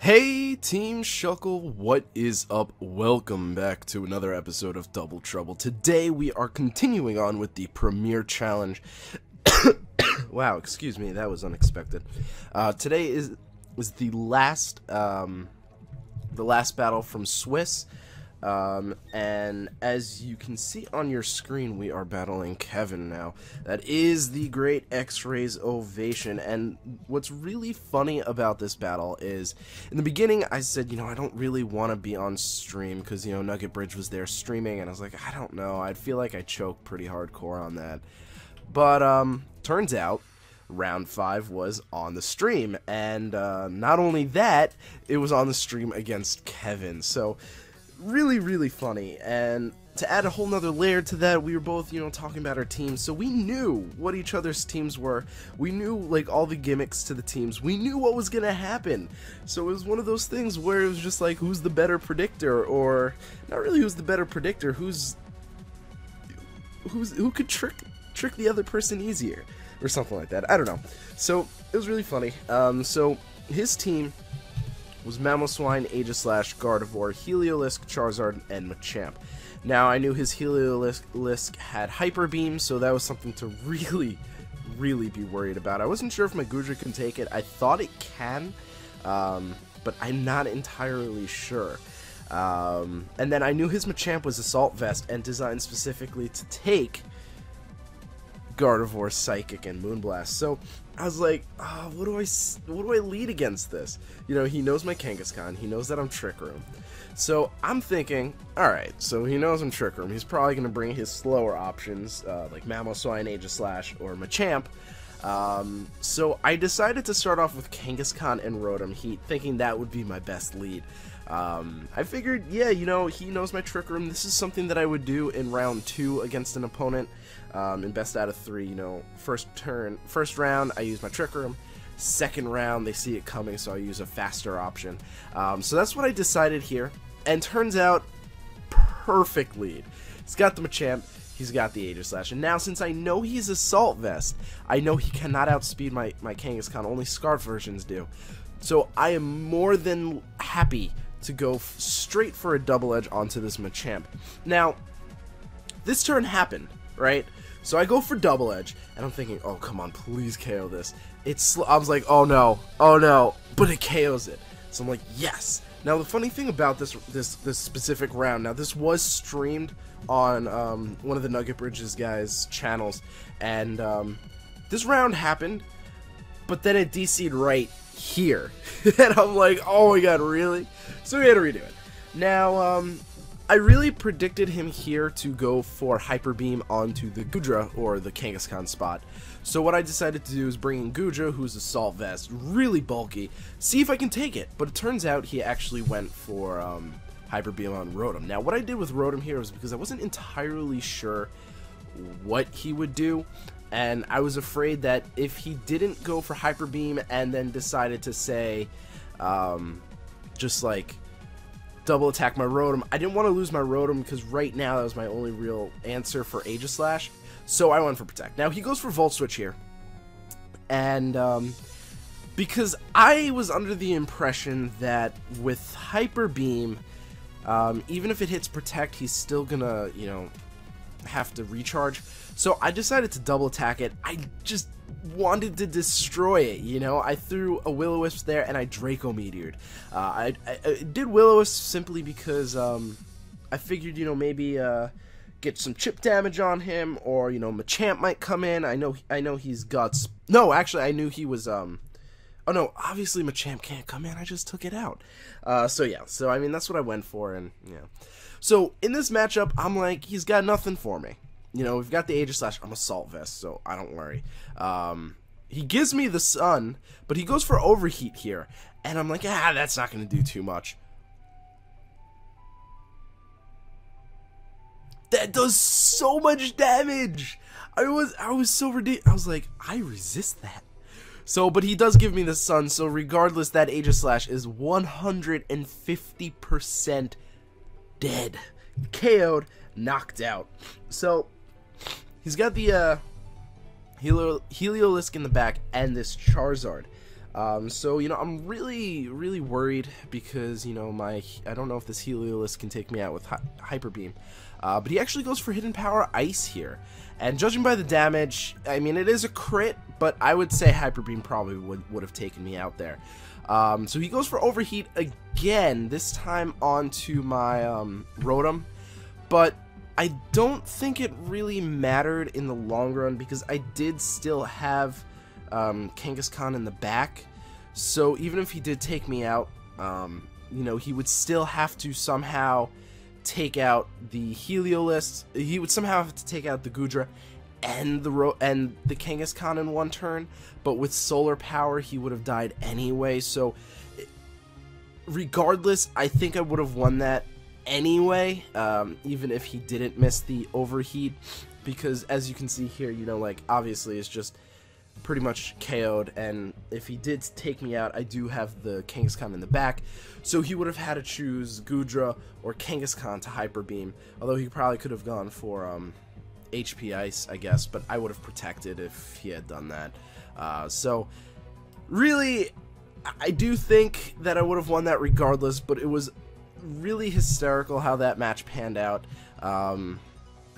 Hey Team Shuckle, what is up? Welcome back to another episode of Double Trouble. Today we are continuing on with the Premier Challenge. Wow, excuse me, that was unexpected. Today is the last battle from Swiss. And as you can see on your screen, we are battling Kevin now. That is the Great X-Rays Ovation. And what's really funny about this battle is, in the beginning, I said, I don't really want to be on stream because, Nugget Bridge was there streaming, and I was like, I don't know, I'd feel like I choked pretty hardcore on that. But, turns out, Round 5 was on the stream, and, not only that, it was on the stream against Kevin, so really funny. And to add a whole nother layer to that, we were both talking about our teams, so we knew what each other's teams were. We knew like all the gimmicks to the teams. We knew what was gonna happen, so it was one of those things where it was just like, who's the better predictor, or not really who's the better predictor, who could trick the other person easier or something like that. I don't know. So it was really funny. So his team was Mamoswine, Aegislash, Gardevoir, Heliolisk, Charizard, and Machamp. Now, I knew his Heliolisk had Hyper Beam, so that was something to really be worried about. I wasn't sure if my Goodra can take it. I thought it can, but I'm not entirely sure. And then I knew his Machamp was Assault Vest and designed specifically to take Gardevoir, Psychic, and Moonblast. So I was like, oh, what do I lead against this? He knows my Kangaskhan. He knows that I'm Trick Room. So I'm thinking, alright, so he knows I'm Trick Room. He's probably going to bring his slower options, like Mamoswine, Aegislash, or Machamp. So I decided to start off with Kangaskhan and Rotom Heat, thinking that would be my best lead. I figured, yeah, he knows my Trick Room. This is something that I would do in round 2 against an opponent. In best out of 3, first round, I use my Trick Room. Second round, they see it coming, so I use a faster option. So that's what I decided here. And turns out, perfect lead. He's got the Machamp, he's got the Aegislash. And now, since I know he's Assault Vest, I know he cannot outspeed my Kangaskhan. Only Scarf versions do. So I am more than happy to go straight for a double edge onto this Machamp. Now, this turn happened, right? So I go for double edge, and I'm thinking, oh, come on, please KO this. I was like, oh no, but it KOs it. So I'm like, yes. Now, the funny thing about this specific round, now this was streamed on one of the Nugget Bridges guys' channels, and this round happened, but then it DC'd right here. And I'm like, oh my god, really? So we had to redo it. Now, I really predicted him here to go for Hyper Beam onto the Goodra, or the Kangaskhan spot. So what I decided to do is bring in Goodra, who's Assault Vest, really bulky, see if I can take it. But it turns out he actually went for Hyper Beam on Rotom. Now what I did with Rotom here was because I wasn't entirely sure what he would do, and I was afraid that if he didn't go for Hyper Beam and then decided to say, just like, double attack my Rotom, I didn't want to lose my Rotom because right now that was my only real answer for Aegislash, so I went for Protect. Now he goes for Volt Switch here, and because I was under the impression that with Hyper Beam, even if it hits Protect, he's still gonna, have to recharge, so I decided to double attack it. I just wanted to destroy it, I threw a Will-O-Wisp there and I Draco Meteored. I did Will-O-Wisp simply because I figured, maybe get some chip damage on him, or Machamp might come in. I know he's got no, actually I knew he was oh no, obviously Machamp can't come in, I just took it out. So yeah, so I mean that's what I went for, and yeah. So in this matchup, I'm like, he's got nothing for me. We've got the Aegislash. I'm Assault Vest, so I don't worry. He gives me the Sun, but he goes for Overheat here, and I'm like, that's not going to do too much. That does so much damage. I was so ridiculous. I was like, I resist that. So, but he does give me the Sun, so regardless, that Aegislash is 150% dead. KO'd, knocked out. So he's got the Heliolisk in the back and this Charizard. So, you know, I'm really worried because, you know, I don't know if this Heliolisk can take me out with Hyper Beam. But he actually goes for Hidden Power Ice here. And judging by the damage, I mean, it is a crit, but I would say Hyper Beam probably would have taken me out there. So he goes for Overheat again, this time onto my Rotom. But I don't think it really mattered in the long run because I did still have Kangaskhan in the back. So even if he did take me out, you know, he would still have to somehow take out the Heliolisk. He would somehow have to take out the Goodra and the Kangaskhan in one turn, but with solar power he would have died anyway. So regardless, I think I would have won that anyway, even if he didn't miss the overheat, because as you can see here, you know, like, obviously it's just pretty much KO'd, and if he did take me out, I do have the Kangaskhan in the back, so he would have had to choose Goodra or Kangaskhan to Hyper Beam, although he probably could have gone for HP Ice, I guess, but I would have protected if he had done that. So really, I do think that I would have won that regardless, but it was really hysterical how that match panned out.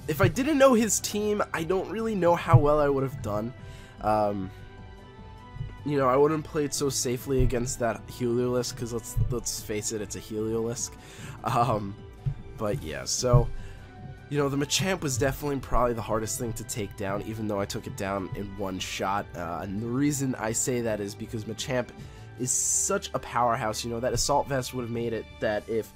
If I didn't know his team, I don't really know how well I would have done. You know, I wouldn't have played so safely against that Heliolisk, because let's face it, it's a Heliolisk. But yeah, so, you know, the Machamp was definitely probably the hardest thing to take down, even though I took it down in one shot. And the reason I say that is because Machamp is such a powerhouse. You know, that Assault Vest would have made it that if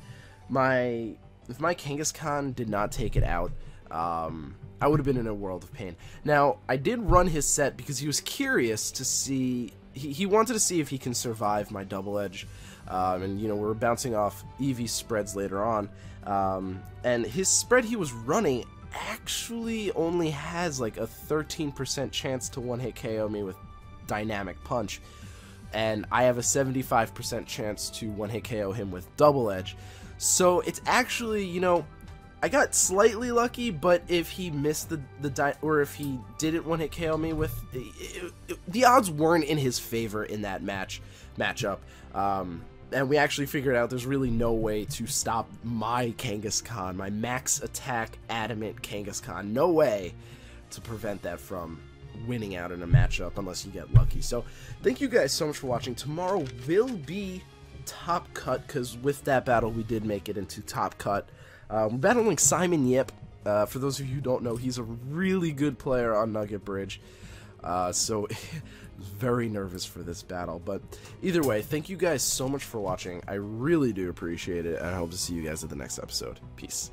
my Kangaskhan did not take it out, I would have been in a world of pain. Now, I did run his set because he was curious to see, he wanted to see if he can survive my Double Edge. And, you know, we're bouncing off Eevee spreads later on. And his spread he was running actually only has like a 13% chance to one-hit KO me with Dynamic Punch. And I have a 75% chance to one-hit KO him with Double Edge. So it's actually, you know, I got slightly lucky, but if he missed or if he didn't one-hit KO me with, the odds weren't in his favor in that matchup. And we actually figured out there's really no way to stop my Kangaskhan, my max attack adamant Kangaskhan. No way to prevent that from winning out in a matchup unless you get lucky. So thank you guys so much for watching. Tomorrow will be Top Cut, because with that battle we did make it into Top Cut. We're battling Simon Yip. For those of you who don't know, he's a really good player on Nugget Bridge. So very nervous for this battle. But either way, thank you guys so much for watching. I really do appreciate it, and I hope to see you guys at the next episode. Peace.